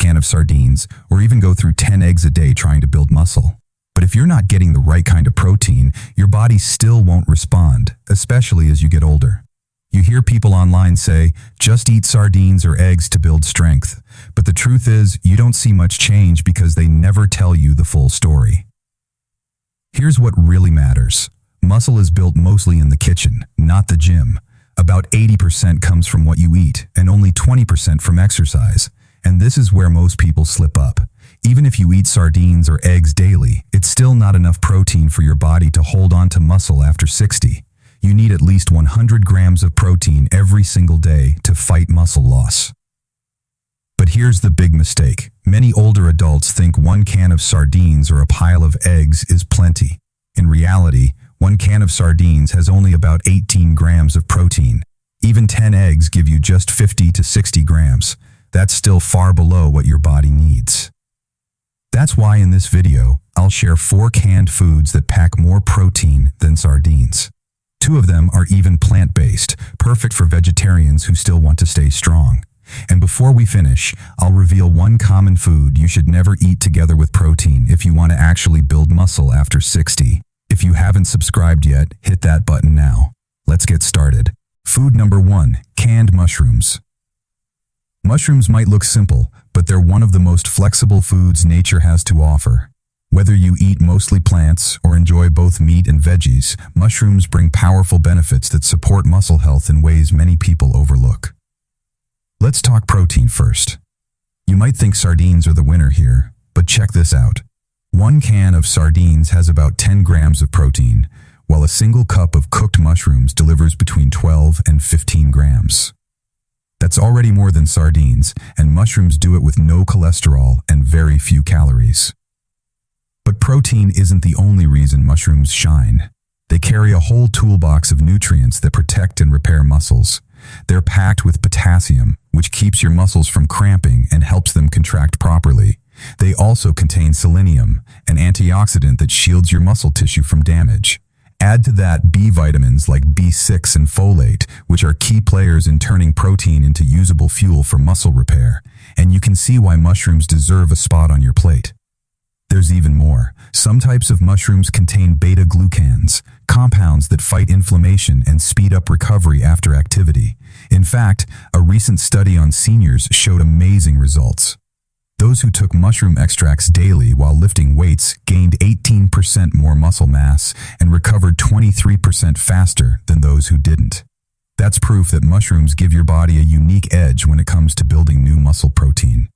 can of sardines, or even go through 10 eggs a day trying to build muscle. But if you're not getting the right kind of protein, your body still won't respond, especially as you get older. You hear people online say, just eat sardines or eggs to build strength. But the truth is, you don't see much change because they never tell you the full story. Here's what really matters. Muscle is built mostly in the kitchen, not the gym. About 80% comes from what you eat, and only 20% from exercise. And this is where most people slip up. Even if you eat sardines or eggs daily, it's still not enough protein for your body to hold on to muscle after 60. You need at least 100 grams of protein every single day to fight muscle loss. But here's the big mistake. Many older adults think 1 can of sardines or a pile of eggs is plenty. In reality, 1 can of sardines has only about 18 grams of protein. Even 10 eggs give you just 50 to 60 grams. That's still far below what your body needs. That's why in this video, I'll share 4 canned foods that pack more protein than sardines. 2 of them are even plant-based, perfect for vegetarians who still want to stay strong. And before we finish, I'll reveal 1 common food you should never eat together with protein if you want to actually build muscle after 60. If you haven't subscribed yet, hit that button now. Let's get started. Food number 1, canned mushrooms. Mushrooms might look simple, but they're one of the most flexible foods nature has to offer. Whether you eat mostly plants or enjoy both meat and veggies, mushrooms bring powerful benefits that support muscle health in ways many people overlook. Let's talk protein first. You might think sardines are the winner here, but check this out. 1 can of sardines has about 10 grams of protein, while a single cup of cooked mushrooms delivers between 12 and 15 grams. That's already more than sardines, and mushrooms do it with no cholesterol and very few calories. But protein isn't the only reason mushrooms shine. They carry a whole toolbox of nutrients that protect and repair muscles. They're packed with potassium, which keeps your muscles from cramping and helps them contract properly. They also contain selenium, an antioxidant that shields your muscle tissue from damage. Add to that B vitamins like B6 and folate, which are key players in turning protein into usable fuel for muscle repair, and you can see why mushrooms deserve a spot on your plate. There's even more. Some types of mushrooms contain beta-glucans, compounds that fight inflammation and speed up recovery after activity. In fact, a recent study on seniors showed amazing results. Those who took mushroom extracts daily while lifting weights gained 18% more muscle mass and recovered 23% faster than those who didn't. That's proof that mushrooms give your body a unique edge when it comes to building new muscle protein.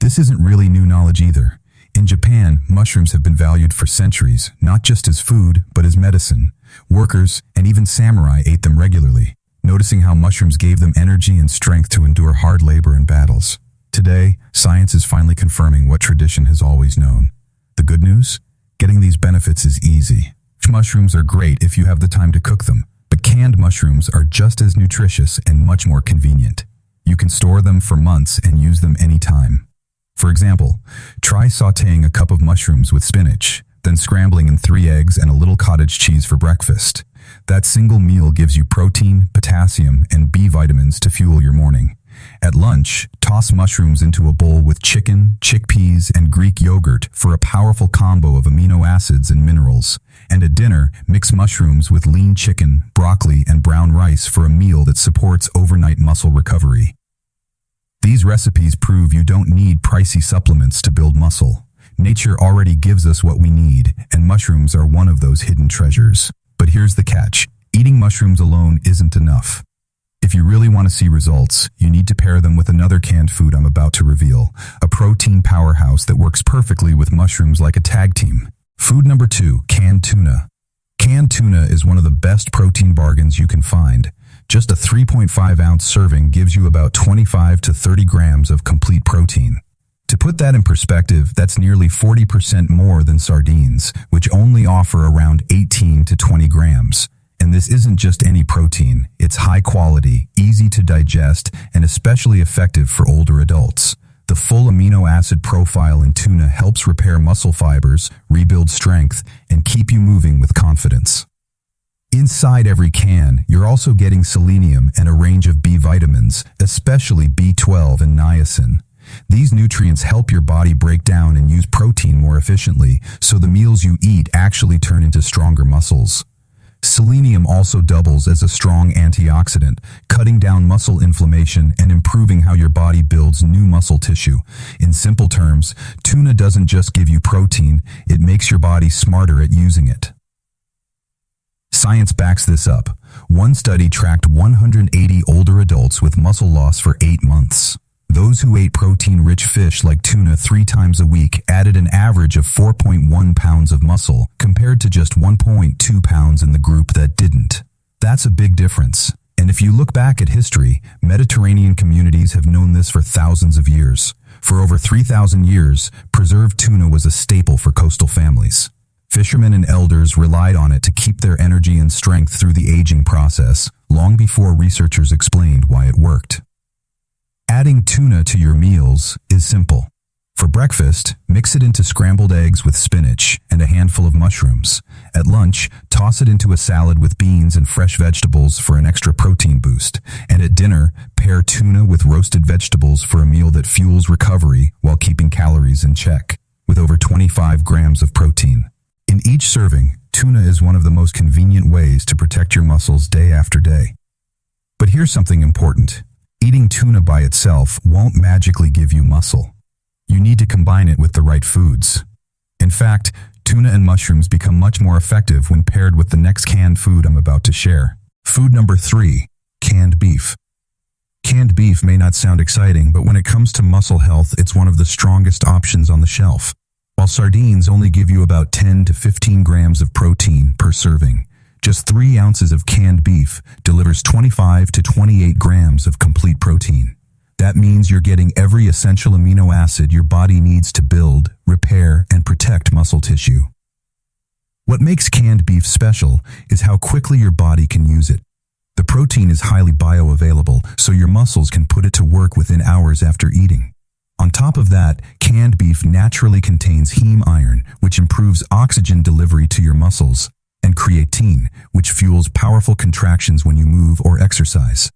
This isn't really new knowledge either. In Japan, mushrooms have been valued for centuries, not just as food, but as medicine. Workers and even samurai ate them regularly, noticing how mushrooms gave them energy and strength to endure hard labor and battles. Today, science is finally confirming what tradition has always known. The good news? Getting these benefits is easy. Mushrooms are great if you have the time to cook them, but canned mushrooms are just as nutritious and much more convenient. You can store them for months and use them anytime. For example, try sautéing a cup of mushrooms with spinach, then scrambling in 3 eggs and a little cottage cheese for breakfast. That single meal gives you protein, potassium, and B vitamins to fuel your morning. At lunch, toss mushrooms into a bowl with chicken, chickpeas, and Greek yogurt for a powerful combo of amino acids and minerals. And at dinner, mix mushrooms with lean chicken, broccoli, and brown rice for a meal that supports overnight muscle recovery. These recipes prove you don't need pricey supplements to build muscle. Nature already gives us what we need, and mushrooms are one of those hidden treasures. But here's the catch. Eating mushrooms alone isn't enough. If you really want to see results, you need to pair them with another canned food I'm about to reveal, a protein powerhouse that works perfectly with mushrooms like a tag team. Food number 2, canned tuna. Canned tuna is one of the best protein bargains you can find. Just a 3.5-ounce serving gives you about 25 to 30 grams of complete protein. To put that in perspective, that's nearly 40% more than sardines, which only offer around 18 to 20 grams. And this isn't just any protein. It's high quality, easy to digest, and especially effective for older adults. The full amino acid profile in tuna helps repair muscle fibers, rebuild strength, and keep you moving with confidence. Inside every can, you're also getting selenium and a range of B vitamins, especially B12 and niacin. These nutrients help your body break down and use protein more efficiently, so the meals you eat actually turn into stronger muscles. Selenium also doubles as a strong antioxidant, cutting down muscle inflammation and improving how your body builds new muscle tissue. In simple terms, tuna doesn't just give you protein, it makes your body smarter at using it. Science backs this up. One study tracked 180 older adults with muscle loss for 8 months. Those who ate protein-rich fish like tuna 3 times a week added an average of 4.1 pounds of muscle, compared to just 1.2 pounds in the group that didn't. That's a big difference. And if you look back at history, Mediterranean communities have known this for thousands of years. For over 3,000 years, preserved tuna was a staple for coastal families. Fishermen and elders relied on it to keep their energy and strength through the aging process, long before researchers explained why it worked. Adding tuna to your meals is simple. For breakfast, mix it into scrambled eggs with spinach and a handful of mushrooms. At lunch, toss it into a salad with beans and fresh vegetables for an extra protein boost. And at dinner, pair tuna with roasted vegetables for a meal that fuels recovery while keeping calories in check, with over 25 grams of protein. In each serving, tuna is one of the most convenient ways to protect your muscles day after day. But here's something important. Eating tuna by itself won't magically give you muscle. You need to combine it with the right foods. In fact, tuna and mushrooms become much more effective when paired with the next canned food I'm about to share. Food number 3, canned beef. Canned beef may not sound exciting, but when it comes to muscle health, it's one of the strongest options on the shelf. While sardines only give you about 10 to 15 grams of protein per serving, just 3 ounces of canned beef delivers 25 to 28 grams of complete protein. That means you're getting every essential amino acid your body needs to build, repair, and protect muscle tissue. What makes canned beef special is how quickly your body can use it. The protein is highly bioavailable, so your muscles can put it to work within hours after eating. On top of that, canned beef naturally contains heme iron, which improves oxygen delivery to your muscles, and creatine, which fuels powerful contractions when you move or exercise.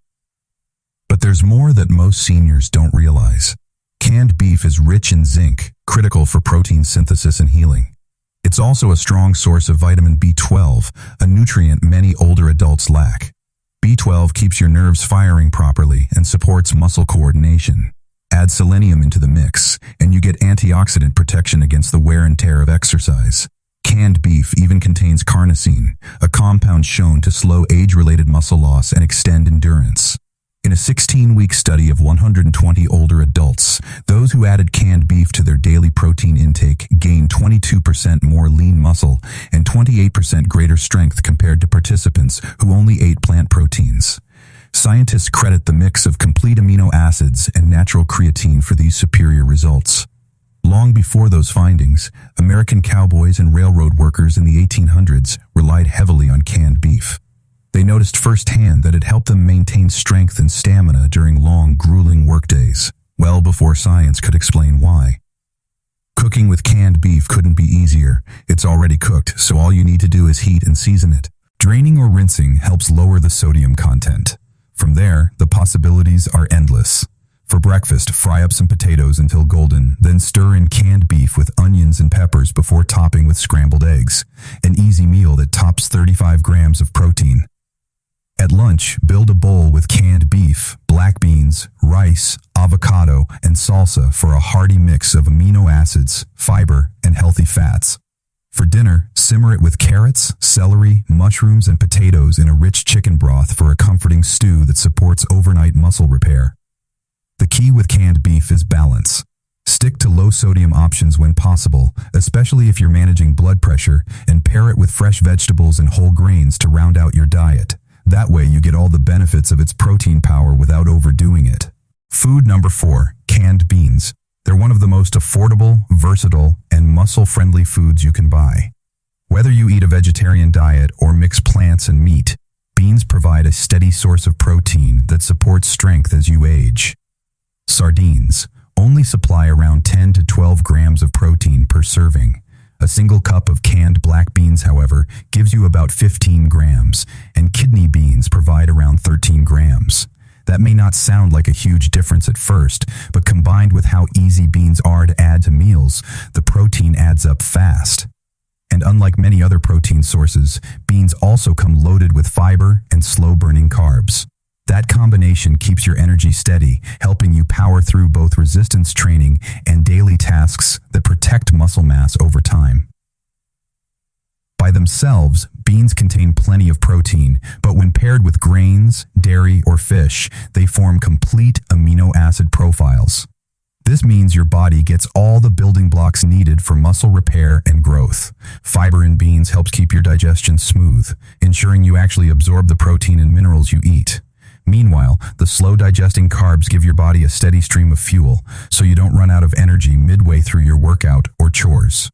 But there's more that most seniors don't realize. Canned beef is rich in zinc, critical for protein synthesis and healing. It's also a strong source of vitamin B12, a nutrient many older adults lack. B12 keeps your nerves firing properly and supports muscle coordination. Add selenium into the mix, and you get antioxidant protection against the wear and tear of exercise. Canned beef even contains carnosine, a compound shown to slow age-related muscle loss and extend endurance. In a 16-week study of 120 older adults, those who added canned beef to their daily protein intake gained 22% more lean muscle and 28% greater strength compared to participants who only ate plant proteins. Scientists credit the mix of complete amino acids and natural creatine for these superior results. Long before those findings, American cowboys and railroad workers in the 1800s relied heavily on canned beef. They noticed firsthand that it helped them maintain strength and stamina during long, grueling workdays, well before science could explain why. Cooking with canned beef couldn't be easier. It's already cooked, so all you need to do is heat and season it. Draining or rinsing helps lower the sodium content. From there, the possibilities are endless. For breakfast, fry up some potatoes until golden, then stir in canned beef with onions and peppers before topping with scrambled eggs. An easy meal that tops 35 grams of protein. At lunch, build a bowl with canned beef, black beans, rice, avocado, and salsa for a hearty mix of amino acids, fiber, and healthy fats. For dinner, simmer it with carrots, celery, mushrooms, and potatoes in a rich chicken broth for a comforting stew that supports overnight muscle repair. The key with canned beef is balance. Stick to low-sodium options when possible, especially if you're managing blood pressure, and pair it with fresh vegetables and whole grains to round out your diet. That way you get all the benefits of its protein power without overdoing it. Food number 4, canned beans. They're one of the most affordable, versatile, and muscle-friendly foods you can buy. Whether you eat a vegetarian diet or mix plants and meat, beans provide a steady source of protein that supports strength as you age. Sardines only supply around 10 to 12 grams of protein per serving. A single cup of canned black beans, however, gives you about 15 grams, and kidney beans provide around 13 grams. That may not sound like a huge difference at first, but combined with how easy beans are to add to meals, the protein adds up fast. And unlike many other protein sources, beans also come loaded with fiber and slow-burning carbs. That combination keeps your energy steady, helping you power through both resistance training and daily tasks that protect muscle mass over time. By themselves, beans contain plenty of protein, but when paired with grains, dairy, or fish, they form complete amino acid profiles. This means your body gets all the building blocks needed for muscle repair and growth. Fiber in beans helps keep your digestion smooth, ensuring you actually absorb the protein and minerals you eat. Meanwhile, the slow-digesting carbs give your body a steady stream of fuel, so you don't run out of energy midway through your workout or chores.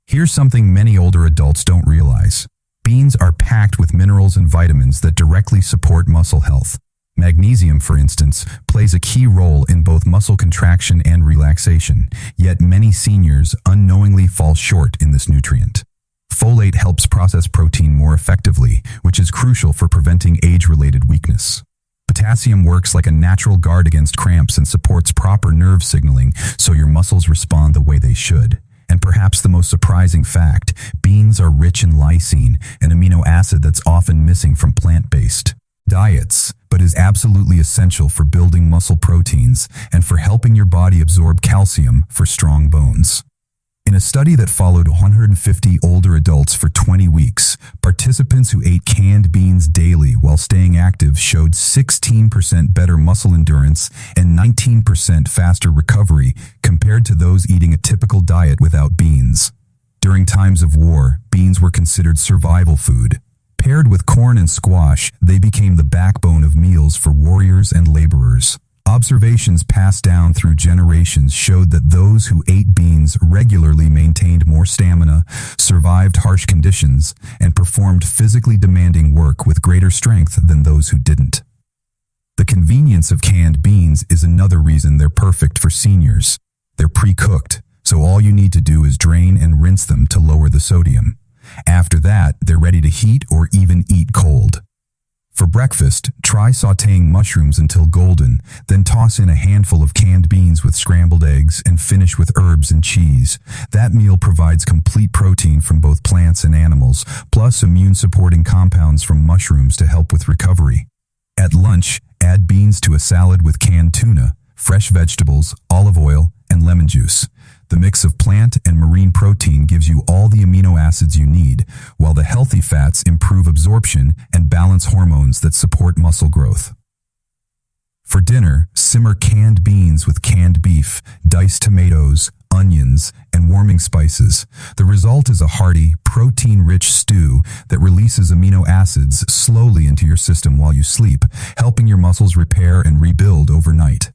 Here's something many older adults don't realize. Beans are packed with minerals and vitamins that directly support muscle health. Magnesium, for instance, plays a key role in both muscle contraction and relaxation, yet many seniors unknowingly fall short in this nutrient. Folate helps process protein more effectively, which is crucial for preventing age-related weakness. Potassium works like a natural guard against cramps and supports proper nerve signaling so your muscles respond the way they should. And perhaps the most surprising fact, beans are rich in lysine, an amino acid that's often missing from plant-based diets, but is absolutely essential for building muscle proteins and for helping your body absorb calcium for strong bones. In a study that followed 150 older adults for 20 weeks, participants who ate canned beans daily while staying active showed 16% better muscle endurance and 19% faster recovery compared to those eating a typical diet without beans. During times of war, beans were considered survival food. Paired with corn and squash, they became the backbone of meals for warriors and laborers. Observations passed down through generations showed that those who ate beans regularly maintained more stamina, survived harsh conditions, and performed physically demanding work with greater strength than those who didn't. The convenience of canned beans is another reason they're perfect for seniors. They're pre-cooked, so all you need to do is drain and rinse them to lower the sodium. After that, they're ready to heat or even eat cold. For breakfast, try sautéing mushrooms until golden, then toss in a handful of canned beans with scrambled eggs and finish with herbs and cheese. That meal provides complete protein from both plants and animals, plus immune-supporting compounds from mushrooms to help with recovery. At lunch, add beans to a salad with canned tuna, fresh vegetables, olive oil, and lemon juice. The mix of plant and marine protein gives you all the amino acids you need, while the healthy fats improve absorption and balance hormones that support muscle growth. For dinner, simmer canned beans with canned beef, diced tomatoes, onions, and warming spices. The result is a hearty, protein-rich stew that releases amino acids slowly into your system while you sleep, helping your muscles repair and rebuild overnight.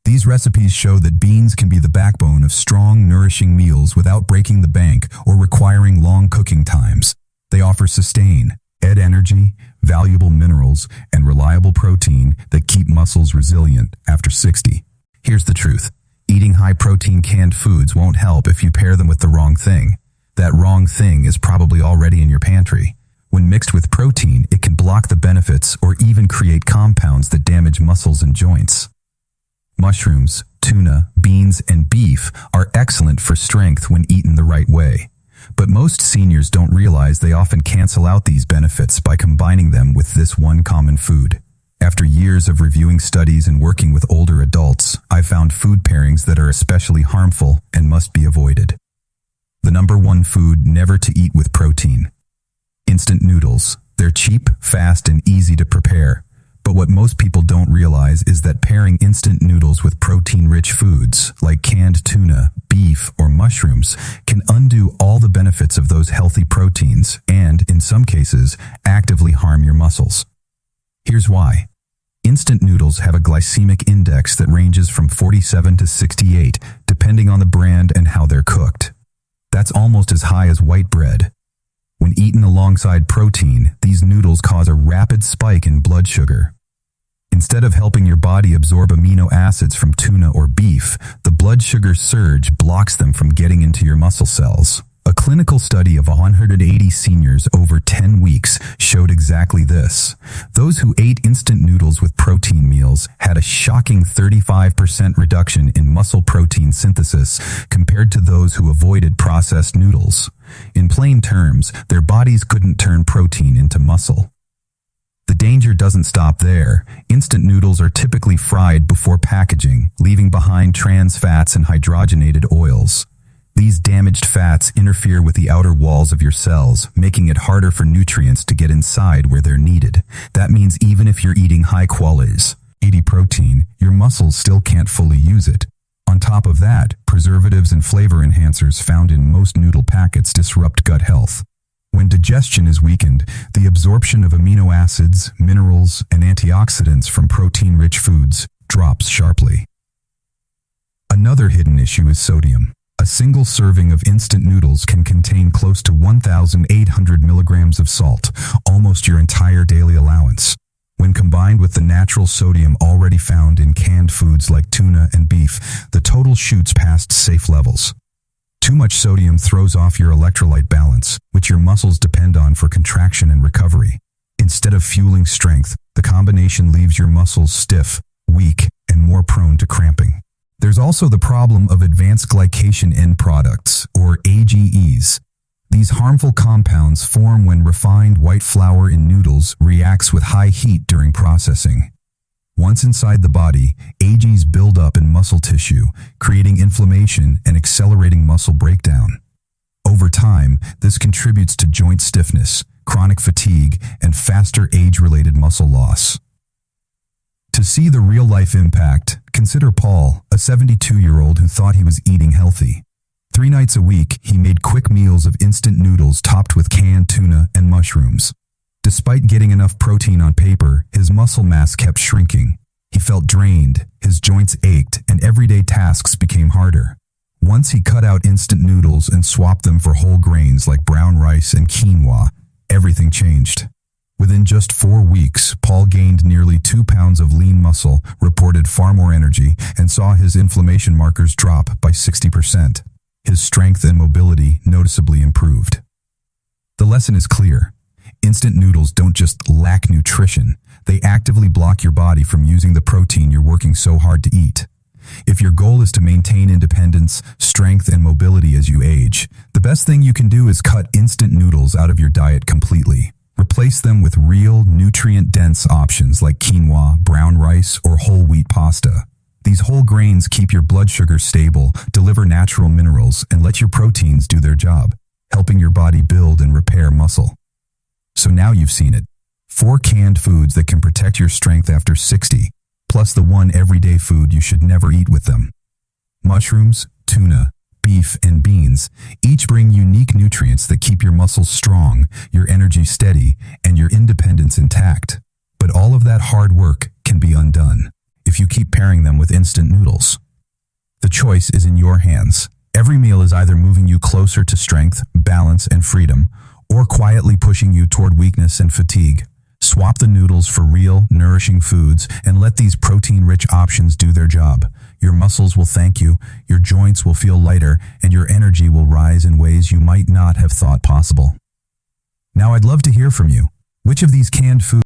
These recipes show that beans can be the backbone of strong, nourishing meals without breaking the bank or requiring long cooking times. They offer sustain, add energy, valuable minerals, and reliable protein that keep muscles resilient after 60. Here's the truth. Eating high-protein canned foods won't help if you pair them with the wrong thing. That wrong thing is probably already in your pantry. When mixed with protein, it can block the benefits or even create compounds that damage muscles and joints. Mushrooms, tuna, beans, and beef are excellent for strength when eaten the right way. But most seniors don't realize they often cancel out these benefits by combining them with this one common food. After years of reviewing studies and working with older adults, I found food pairings that are especially harmful and must be avoided. The number one food never to eat with protein. Instant noodles. They're cheap, fast, and easy to prepare. But what most people don't realize is that pairing instant noodles with protein-rich foods, like canned tuna, beef, or mushrooms, can undo all the benefits of those healthy proteins and, in some cases, actively harm your muscles. Here's why. Instant noodles have a glycemic index that ranges from 47 to 68, depending on the brand and how they're cooked. That's almost as high as white bread. When eaten alongside protein, these noodles cause a rapid spike in blood sugar. Instead of helping your body absorb amino acids from tuna or beef, the blood sugar surge blocks them from getting into your muscle cells. A clinical study of 180 seniors over 10 weeks showed exactly this. Those who ate instant noodles with protein meals had a shocking 35% reduction in muscle protein synthesis compared to those who avoided processed noodles. In plain terms, their bodies couldn't turn protein into muscle. The danger doesn't stop there. Instant noodles are typically fried before packaging, leaving behind trans fats and hydrogenated oils. These damaged fats interfere with the outer walls of your cells, making it harder for nutrients to get inside where they're needed. That means even if you're eating high-quality protein, your muscles still can't fully use it. On top of that, preservatives and flavor enhancers found in most noodle packets disrupt gut health. When digestion is weakened, the absorption of amino acids, minerals, and antioxidants from protein-rich foods drops sharply. Another hidden issue is sodium. A single serving of instant noodles can contain close to 1,800 milligrams of salt, almost your entire daily allowance. When combined with the natural sodium already found in canned foods like tuna and beef, the total shoots past safe levels. Too much sodium throws off your electrolyte balance, which your muscles depend on for contraction and recovery. Instead of fueling strength, the combination leaves your muscles stiff, weak, and more prone to cramping. There's also the problem of advanced glycation end products, or AGEs. These harmful compounds form when refined white flour in noodles reacts with high heat during processing. Once inside the body, AGEs build up in muscle tissue, creating inflammation and accelerating muscle breakdown. Over time, this contributes to joint stiffness, chronic fatigue, and faster age-related muscle loss. To see the real-life impact, consider Paul, a 72-year-old who thought he was eating healthy. 3 nights a week, he made quick meals of instant noodles topped with canned tuna and mushrooms. Despite getting enough protein on paper, his muscle mass kept shrinking. He felt drained, his joints ached, and everyday tasks became harder. Once he cut out instant noodles and swapped them for whole grains like brown rice and quinoa, everything changed. Within just 4 weeks, Paul gained nearly 2 pounds of lean muscle, reported far more energy, and saw his inflammation markers drop by 60%. His strength and mobility noticeably improved. The lesson is clear. Instant noodles don't just lack nutrition, they actively block your body from using the protein you're working so hard to eat. If your goal is to maintain independence, strength, and mobility as you age, the best thing you can do is cut instant noodles out of your diet completely. Replace them with real, nutrient-dense options like quinoa, brown rice, or whole wheat pasta. These whole grains keep your blood sugar stable, deliver natural minerals, and let your proteins do their job, helping your body build and repair muscle. So now you've seen it. 4 canned foods that can protect your strength after 60, plus the one everyday food you should never eat with them. Mushrooms, tuna, beef, and beans each bring unique nutrients that keep your muscles strong, your energy steady, and your independence intact. But all of that hard work can be undone if you keep pairing them with instant noodles. The choice is in your hands. Every meal is either moving you closer to strength, balance, and freedom, or quietly pushing you toward weakness and fatigue. Swap the noodles for real, nourishing foods and let these protein-rich options do their job. Your muscles will thank you, your joints will feel lighter, and your energy will rise in ways you might not have thought possible. Now I'd love to hear from you. Which of these canned foods